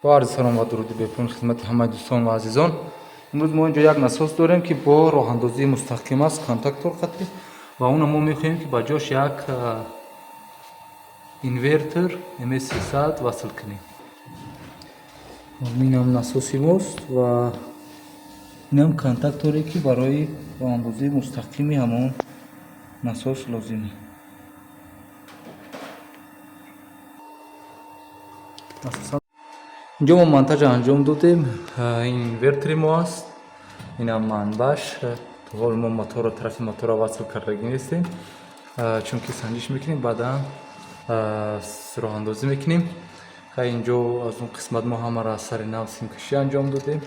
با عرض سلام و درود بپرسیم خدمت همه دوستان و عزیزان. امروز ما اینجا یک نساس داریم که با راه اندازی مستقیم است، کانتاکتور خطی و اون ما میخواهیم که با جاش یک اینورتر MS300 وصل کنیم. این هم نساسی ماست و این هم کانتاکتوری که برای راه اندازی مستقیمی همون نساس لازمه. اینجا ما منتاج انجام دادیم. این اینورتر ما است، این هم منبعش. تو حال ما موتور طرف موتور را وصل کردگی نیستیم چون که سنجش میکنیم بعدا راه اندازی میکنیم. اینجا از اون قسمت ما همه را سر نو سیم کشی انجام دادیم.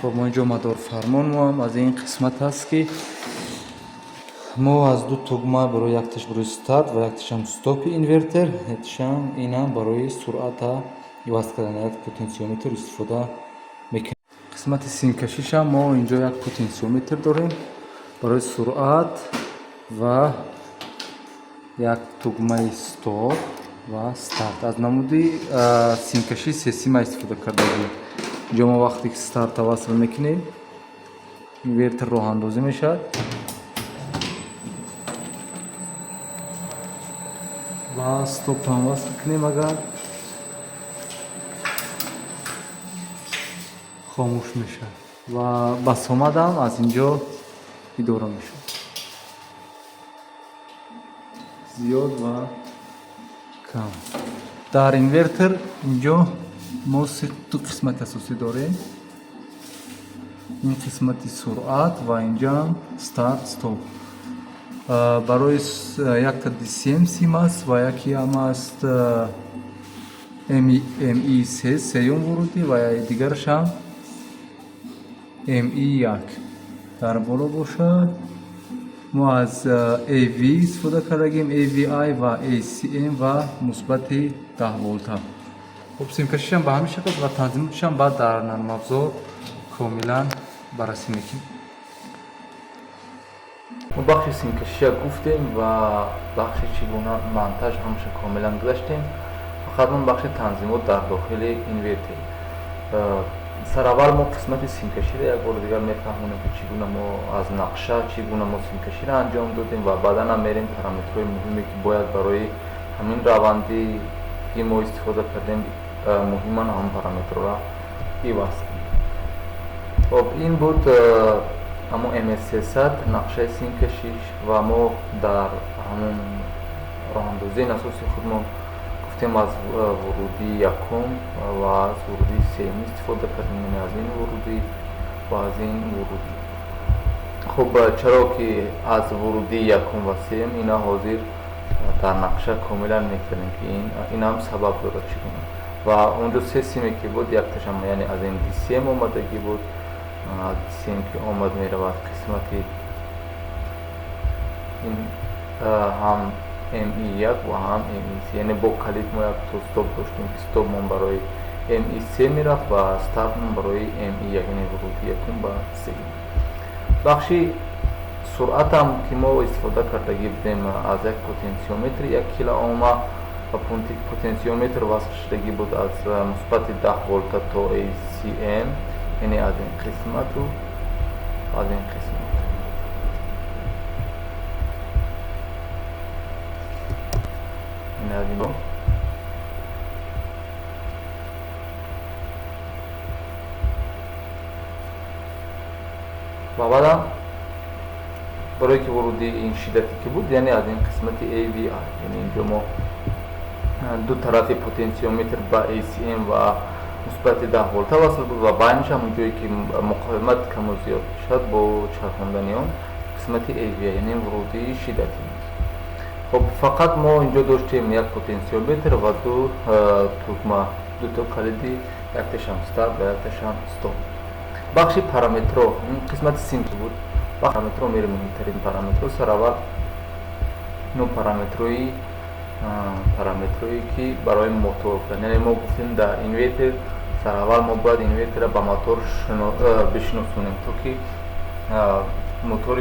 ما اینجا مدار فرمان ما هم از این قسمت هست که ما از دو توگمه برای یکتش برای استارت و یکتش هم استاپ اینورتر، یکتش هم این هم برای سرعت وصل کردن یک پتانسیومتر استفاده میکنیم. قسمت سیم کشیش هم ما اینجا یک پتانسیومتر داریم برای سرعت و یک توگمه استاپ و استارت. از نمودی سیم کشی سه سیم استفاده کرده بودیم. اینجا ما وقتی که استارت وصل میکنیم اینورتر راه اندازی میشه و استاپ هم وصل کنیم اگر خاموش میشه و بس آمدم از اینجا اداره میشه. زیاد و کم. در اینورتر اینجا ما دو قسمت اساسی داریم. این قسمت سرعت و اینجا استارت استاپ. برای یک تا DCM سیم است و یکی هم است ME3 سیوم ورودی و دیگرش هم ME1 در بالا باشد. ما از AV استفاده کردیم، AVI و ACM و مثبت 10 ولت. خب سیم کشیش هم به همین شکل و تنظیمش هم بعد در نرم افزار کاملا بررسی میکنیم. ما بخش سیم کشی گفتیم و بخش چگونه مانتاژ همش کاملا گذاشتیم. فقط اون بخش تنظیمات در داخل اینورتر. سر اول ما قسمت سیم کشی را یک بار دیگر میفهمونیم که چگونه ما از نقشه چگونه ما سیم کشی را انجام دادیم و بعدا هم میریم پارامترهای مهمی که باید برای همین روندی که ما استفاده کردیم مهمان هم پارامتر را پیوستیم. خب این بود اما MS300 نقشه سیم کشیش و ما در همون راه اندازی نساسی خودمون گفتیم از ورودی یکم و از ورودی سوم استفاده کردیم، یعنی از این ورودی و از این ورودی. خب چرا که از ورودی یکم و سوم اینا حاضر در نقشه کاملا میکنیم که این هم سبب داره چگونه و اونجا سه سیمی که بود یک تشم یعنی از این DCM آمدگی بود. از DCM که آمد میرود قسمتی این هم ME1 و هم ME3 یعنی با کلید ما یک تو استاپ داشتیم که استاپ من برای ME3 میرفت و استارت من برای ME1 یعنی ورودی یکم و سوم. بخشی سرعت هم که ما استفاده کردگی بودیم از یک پتانسیومتر 1 کیلو اوم و پتانسیومتر وصل شدگی بود از مثبت 10 ولت تا ACM یعنی از این قسمت و از این قسمت. این از این و بعدا برای که ورودی این شدتی که بود یعنی از این قسمت AVI یعنی اینجا ما دو طرف پتانسیومتر با ACM و مثبت 10 ولت وصل بود و بینش هم اونجایی که مقاومت کم و زیاد شد با چرخاندن اون قسمت AVI یعنی ورودی شدتی. خب فقط ما اینجا داشتیم یک پتانسیومتر و دو توگمه، دو تا کلیدی، یکتش هم استارت و یکتش هم استاپ. بخش پارامترها این قسمت سیم بود. پارامترها میره مهمترین پارامترها سر اول نو پارامترهایی که برای موتور یعنی ما گفتیم در اینورتر سر اول ما باید اینورتر با موتور بشناسونیم تا که موتور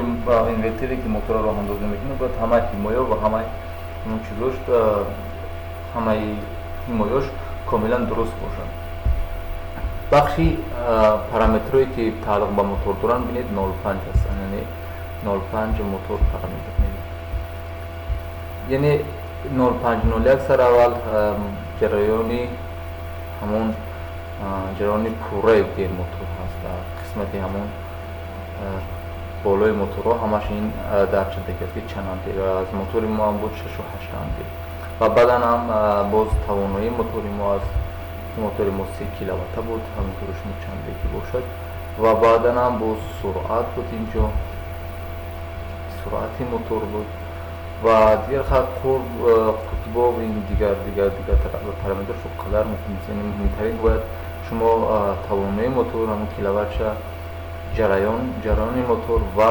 اینورتری که موتور را اندازه میکنه باید همه هیمایا و همه اون چیزاش همه هیمایاش کاملا درست باشن. бахши параметрҳое ки тааллуқ ба мотор доранд бинед 05 ҳастанд, яъне 05 мотор параметр мебинед, яъне 0501 сар аввал ҷараёни ҳамон ҷараёни пурраи мотор ҳаст. дар қисмати ҳамон болои моторҳо ҳамаш ин дарча декад ки чанд ампер, аз мотори мо ҳам буд 6-8 ампер ва баъдан ҳам боз тавоноии мотори мо аз мотори мо 3 киловатта буд, ҳамонтур шумо чанде ки бошад, ва баъдан ҳам боз суръат буд, инҷо суръати мотор буд ва дигар қутбо ин дигар параметршо қадар муҳим аст. яъне муҳимтарин бояд шумо тавоноии мотор, ҳамон киловаттша, ҷараёни мотор ва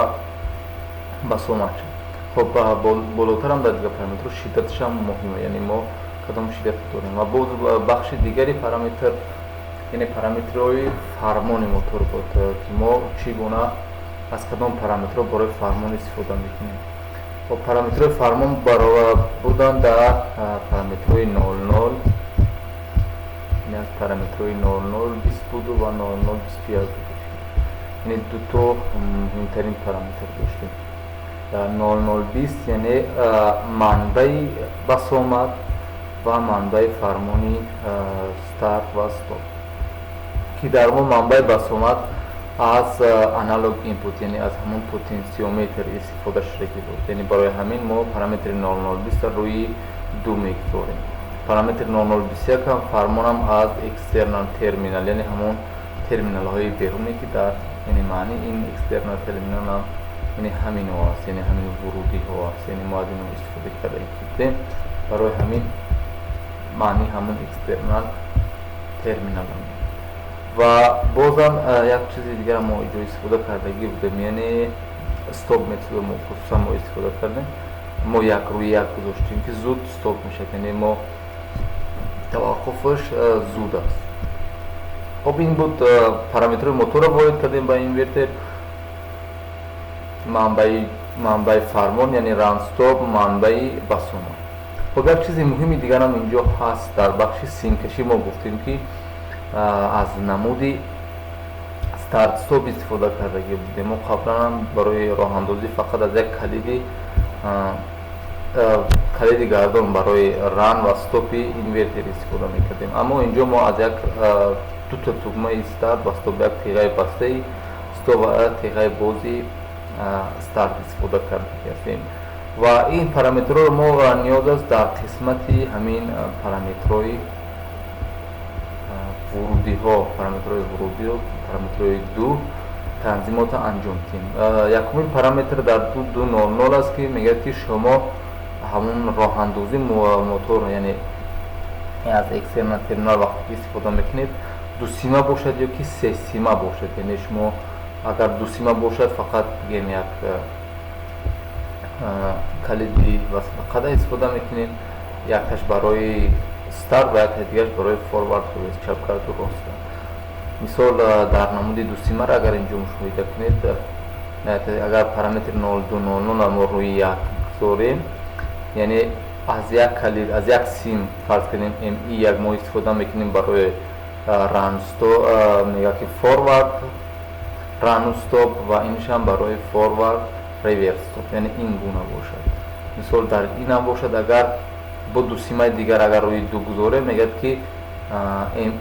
басоматша. хоб болотарам дар дигар параметрҳо шиддаташам муҳима, яъне мо кадом шиддат дорем ва боз бахши дигари параметр, яъне параметрҳои фармони мотор буд ки мо чӣ гуна аз кадом параметрҳо барои фармон истифода мекунем. параметрҳои фармон буданд дар параметрҳои 00, аз параметрҳои 00-20 буду ва 00-21 буду, яъне дуто муҳимтарин параметр доштем. 00-20 яъне манбаи басомат ва манбаи фармони старт ва стоп, ки дар мо манбаи басомат аз аналог инпут, яъне аз ҳамон потенсиометр истифода шуда буд, яъне барои ҳамин мо параметри 00-20 рӯи 2 мегузорем. параметри 00-21 ҳам фармонам аз экстернал терминал, яъне ҳамон терминалҳои беруне ки дар яъне маъни ин экстернал терминал ҳам яъне ҳамино аст, яъне ҳамин вурудиҳо аст, яъне мо аз ино истифода карда кардем барои ҳамин маъни ҳамон экстернал терминал ҳам. ва бозам як чизи дигар мо иҷо истифода кардагӣ будем, яъне стоп метода мо хусусан мо истифода кардем. мо як рӯи як гузоштем ки зуд стоп мешад, яъне мо таваққуфаш зуд аст. хоб ин буд параметрҳои моторро ворид кардем ба инвертер, манбаи фармон яъне ран стоп, манбаи басомат. хоб як чизи муҳими дигарам инҷо ҳаст. дар бахши синкашӣ мо гуфтем ки аз намуди старт стоп истифода кардагӣ будем. мо қаблан барои роҳандозӣ фақат аз як калиди гардон барои ран ва стопи инвертер истифода мекардем, аммо инҷо мо аз як дута тугмаи старт ва стоп, як теғаи бастаи стоп ва теғаи бози старт истифода карда ҳастем. ва ин параметрҳоро мо ниёз аст дар қисмати ҳамин параметрҳои вурудиҳо, параметрҳои ду танзимота анҷом диҳем. якумин параметр дар 2.00 аст ки мегӯяд ки шумо ҳамон роҳандози мотор, яъне аз экстернал терминал вақте ки истифода мекунед, дусима бошад ё ки сесима бошад, яъне шумо агар дусима бошад фақат бигем як калиди васиқада истифода мекунем, якташ барои старт ва якташ дигараш барои форвард, чапкарду роста. мисол дар намуди дусимаро агар инҷо мушоҳида кунед, агар параметри 0200 мо рӯи як гузорем, яъне аз як калид, аз як сим фарз кунем mi1 мо истифода мекунем барои ран стоп, мегӯяд ки форвард, рану стоп ва иншам барои форвард, реверс стоп, яъне ин гуна бошад. мисол дар инам бошад, агар бо дусимаи дигар агар рӯи ду гузорем, мегӯяд ки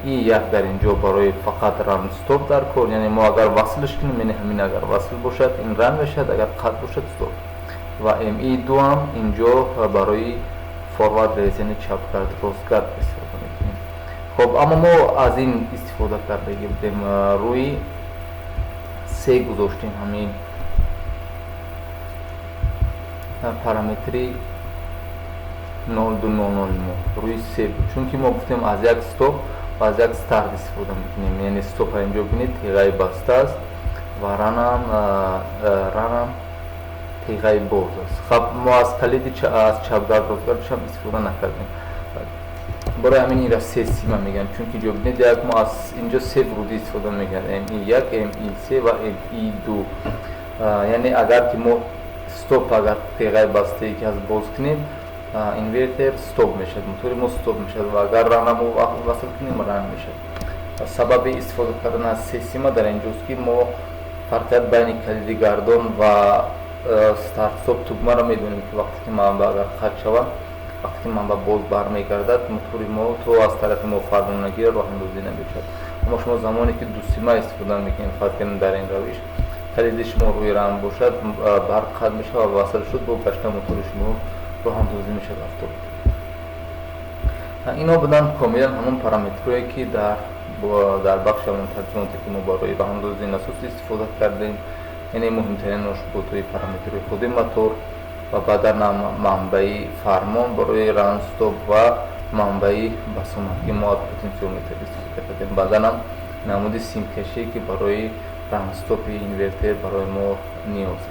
mi1 дар инҷо барои фақат ран стоп дар кор, яъне мо агар васлш кунем, яъне ҳамин агар васл бошад ин ран мешад, агар қат бошад стоп, ва mi2 ҳам инҷо барои форвард рейс, яъне чапгард ростгард истифода мекунем. хоб аммо мо аз ин истифода кардагӣ будем, рӯи се гузоштем ҳамин параметри 0200 мо рӯи се буд, чунки мо гуфтем аз як стоп ва аз як старт истифода мекунем, яъне стопа инҷо бинед теғаи баста аст ва ранам теғаи боз аст. хаб мо аз калиди аз чапгард ростгардшам истифода накардем, барои ҳамин инра се сима мегӯям, чунки инҷо бинед як мо аз инҷо се вурудӣ истифода мекардем, mi1, mi3 ва mi2, яъне агар ки мо стоп, агар теғаи бастае ки аз боз кунем, инвертер стоп мешад, мотори мо стоп мешад ва агар ранамо васл кунем ран мешад. сабаби истифода кардан аз система дар инҷост ки мо фарқият байни калиди гардон ва стартстоп тугмаро медонем ки вақте ки манба агар қатъ шавад, вақте ки манба боз бармегардад, мотори мо то аз тарафи мо фармон нагирад, роҳандозӣ намешавад. аммо шумо замоне ки дусима истифода мекунед, фарқ кардем дар ин равиш, калиди шумо рӯи рам бошад, барқ қатъ мешавад, васл шуд, бо гашта мотори шумо роҳандозӣ мешавад автобус. ино буданд комилан ҳамон параметрҳое ки дар бахши ҳамон тарҷимоте ки мо барои роҳандозии насос истифода кардем. яъне муҳимтарин ношуботҳои параметрҳои худи мотор ва баъдан манбаи фармон барои ранстоп ва манбаи басомат ки мо аз потенсиометр истифода кардем. баъданам намуди симкашие ки барои ранстопи инвертер барои мо ниёз